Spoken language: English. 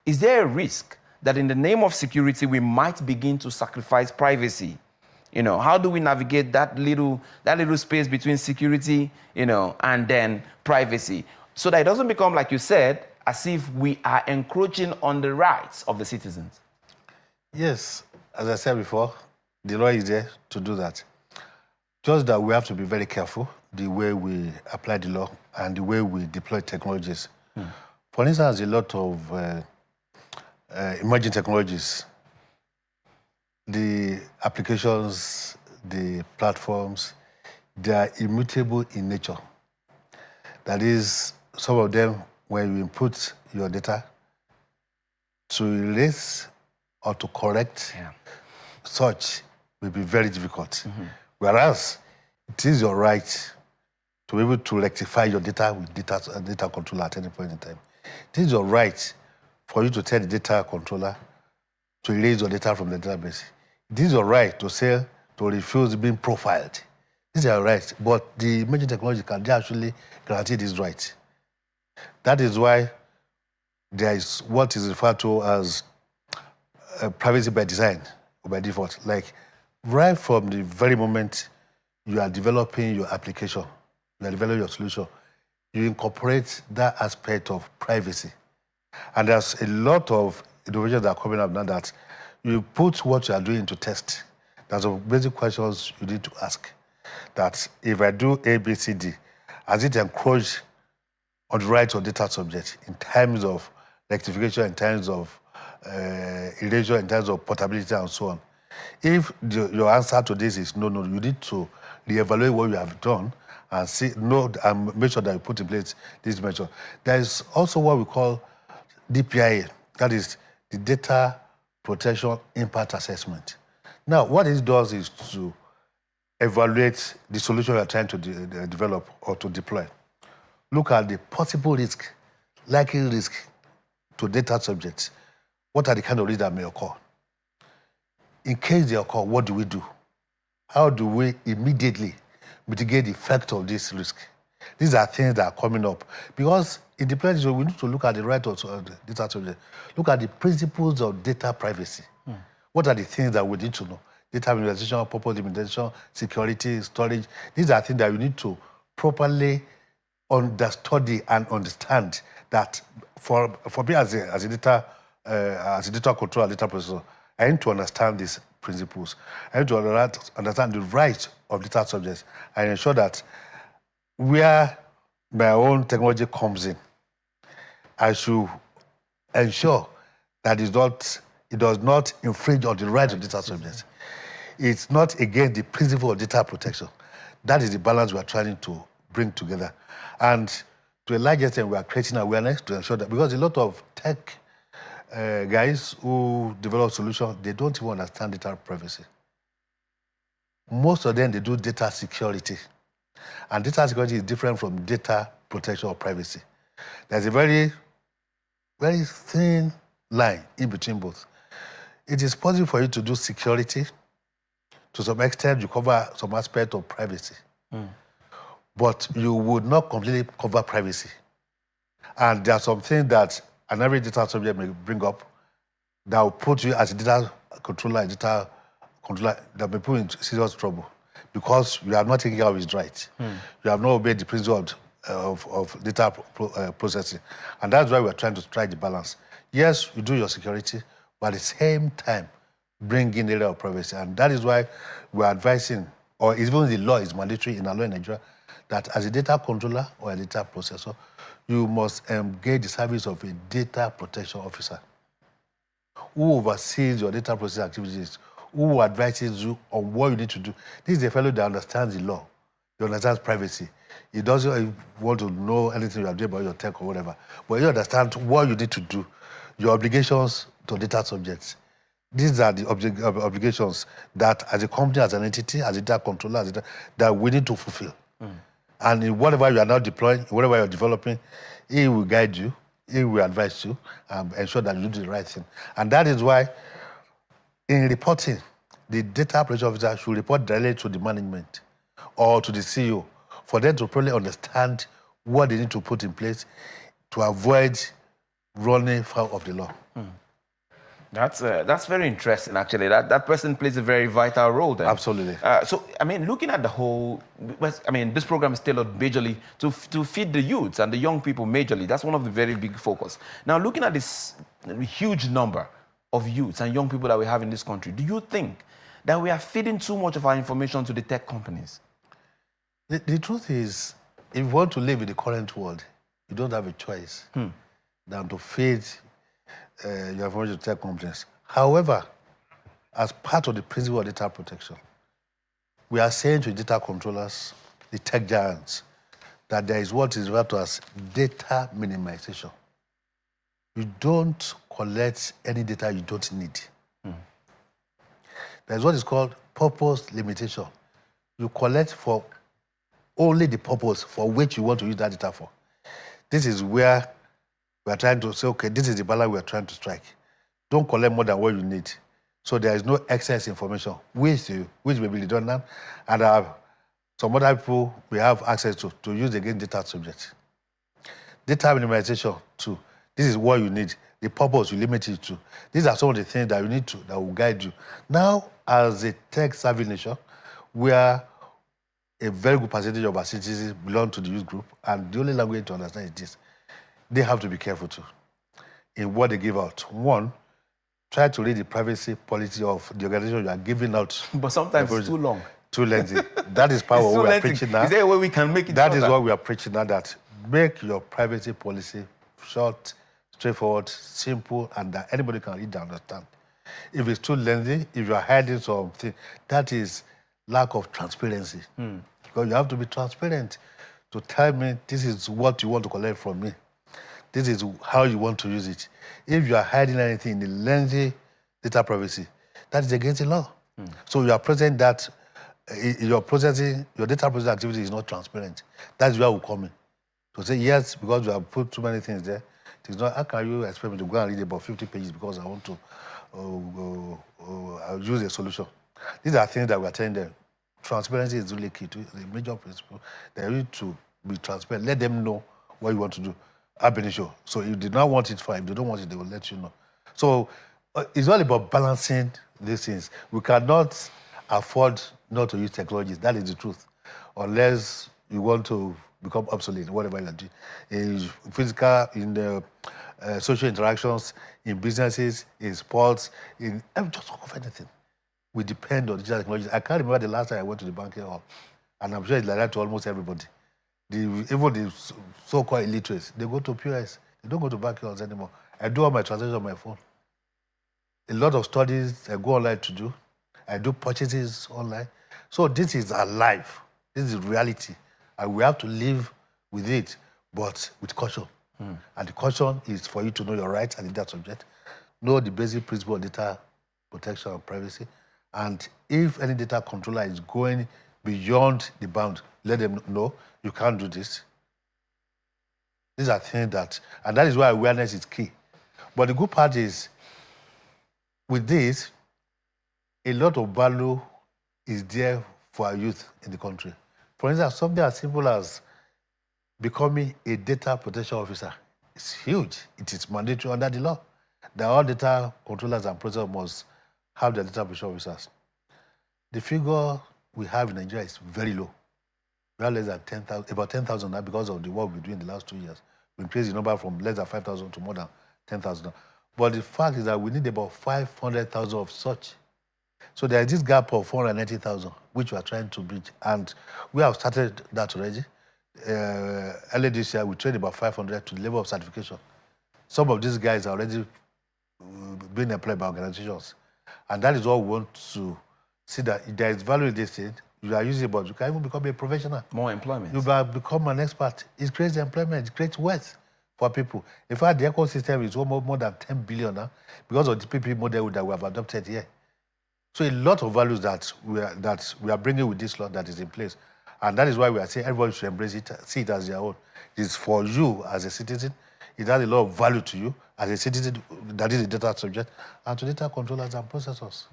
is there a risk that in the name of security, we might begin to sacrifice privacy? You know, how do we navigate that little space between security, you know, and then privacy, so that it doesn't become, like you said, as if we are encroaching on the rights of the citizens? Yes, as I said before, the law is there to do that. Just that we have to be very careful the way we apply the law and the way we deploy technologies. For instance, a lot of emerging technologies, the applications, the platforms, they are immutable in nature. That is, some of them, when you input your data, to erase or to correct such will be very difficult. Whereas it is your right to be able to rectify your data with data controller at any point in time. It is your right for you to tell the data controller to erase your data from the database. It is your right to say, to refuse being profiled. These are your rights, but the emerging technology can actually guarantee this right. That is why there is what is referred to as privacy by design or by default. Like right from the very moment you are developing your application, you are developing your solution, you incorporate that aspect of privacy. And there's a lot of innovations that are coming up now that you put what you are doing to test. There's some basic questions you need to ask. That if I do A, B, C, D, has it encroached on the rights of data subject in terms of rectification, in terms of erasure, in terms of portability, and so on? If your answer to this is no, you need to reevaluate what you have done and see, and make sure that you put in place this measure. There is also what we call DPIA, that is the Data Protection Impact Assessment. Now, what it does is to evaluate the solution you are trying to develop or to deploy. Look at the possible risk, likely risk to data subjects. What are the kind of risks that may occur? In case they occur, what do we do? How do we immediately mitigate the effect of this risk? These are things that are coming up. Because in the place, we need to look at the right of the data subject. Look at the principles of data privacy. What are the things that we need to know? Data minimization, purpose limitation, security, storage. These are things that we need to properly study and understand. That for me as a data controller, data processor, I need to understand these principles. I need to understand the rights of data subjects and ensure that where my own technology comes in, I should ensure that it does not infringe on the rights of data subjects. It's not against the principle of data protection. That is the balance we are trying to bring together. And to a large extent, we are creating awareness to ensure that, because a lot of tech guys who develop solutions, they don't even understand data privacy. Most of them, they do data security. And data security is different from data protection or privacy. There's a very, very thin line in between both. It is possible for you to do security. To some extent, you cover some aspect of privacy. But you would not completely cover privacy. And there are some things that an average data subject may bring up that will put you as a data controller, that may put you in serious trouble because you are not taking care of his rights. You have not obeyed the principle of data processing. And that's why we're trying to strike the balance. Yes, you do your security, but at the same time, bring in the area of privacy. And that is why we're advising, or even the law is mandatory in our law in Nigeria, that as a data controller or a data processor, you must engage the service of a data protection officer who oversees your data processing activities, who advises you on what you need to do. This is a fellow that understands the law. He understands privacy. He doesn't want to know anything you are doing about your tech or whatever, but he understands what you need to do, your obligations to data subjects. These are the obligations that, as a company, as an entity, as a data controller, that we need to fulfill. And in whatever you are now deploying, whatever you are developing, he will guide you, he will advise you, and ensure that you do the right thing. And that is why, in reporting, the data protection officer should report directly to the management or to the CEO for them to probably understand what they need to put in place to avoid running foul of the law. That's very interesting, actually. That person plays a very vital role there. Absolutely. So, I mean, looking at the whole, I mean, this program is tailored majorly to feed the youths and the young people majorly. That's one of the very big focus. Now, looking at this huge number of youths and young people that we have in this country, do you think that we are feeding too much of our information to the tech companies? The truth is, if you want to live in the current world, you don't have a choice than to feed your information to tech companies. However, as part of the principle of data protection, we are saying to data controllers, the tech giants, that there is what is referred to as data minimization. You don't collect any data you don't need. There's what is called purpose limitation. You collect for only the purpose for which you want to use that data for. This is where we are trying to say, okay, this is the balance we are trying to strike. Don't collect more than what you need. So there is no excess information, which may be redundant, and some other people we have access to use against data subjects. Data minimization, too. This is what you need. The purpose you limit it to. These are some of the things that you need to, that will guide you. Now, as a tech-savvy nation, we are a very good percentage of our citizens belong to the youth group, and the only language to understand is this. They have to be careful too in what they give out. One, try to read the privacy policy of the organization you are giving out. But sometimes it's too long. Too lengthy. That is part of what we are preaching now. Is there a way we can make it That shorter? is what we are preaching now, that make your privacy policy short, straightforward, simple, and that anybody can read and understand. If it's too lengthy, if you are hiding something, that is lack of transparency. Because you have to be transparent to tell me this is what you want to collect from me. This is how you want to use it. If you are hiding anything in the lengthy data privacy, that is against the law. So you are present that your data processing activity is not transparent. That's where we come in. To say, yes, because you have put too many things there, it is not, how can you expect me to go and read about 50 pages because I want to use a solution? These are things that we are telling them. Transparency is really key to the major principle. They need to be transparent. Let them know what you want to do. Ab initio. So if you did not want it, fine. If they don't want it, they will let you know. So it's all about balancing these things. We cannot afford not to use technologies. That is the truth. Unless you want to become obsolete, whatever you're doing. In physical, in the social interactions, in businesses, in sports, in just of anything. We depend on digital technologies. I can't remember the last time I went to the banking hall, and I'm sure it's like that to almost everybody. Even the so-called illiterates, they go to POS. They don't go to banking halls anymore. I do all my transactions on my phone. A lot of studies I go online to do. I do purchases online. So this is our life. This is reality. And we have to live with it, but with caution. And the caution is for you to know your rights and data subject, know the basic principle of data protection and privacy. And if any data controller is going beyond the bound, let them know you can't do this. These are things that, and that is why awareness is key. But the good part is, with this, a lot of value is there for our youth in the country. For instance, something as simple as becoming a data protection officer is huge. It is mandatory under the law that all data controllers and processors must have their data protection officers. The figure we have in Nigeria is very low. We have less than 10,000, about 10,000 now because of the work we're doing in the last 2 years. We increased the number from less than 5,000 to more than 10,000. But the fact is that we need about 500,000 of such. So there is this gap of 490,000, which we are trying to bridge. And we have started that already. Early this year, we trained about 500 to the level of certification. Some of these guys are already being employed by organizations. And that is what we want to see, that if there is value in this thing, you are using it, but you can even become a professional. More employment. You become an expert. It creates employment, it creates wealth for people. In fact, the ecosystem is almost more than 10 billion now because of the PPP model that we have adopted here. So a lot of values that we are bringing with this law that is in place. And that is why we are saying everybody should embrace it, see it as their own. It's for you as a citizen. It has a lot of value to you as a citizen that is a data subject, and to data controllers and processors.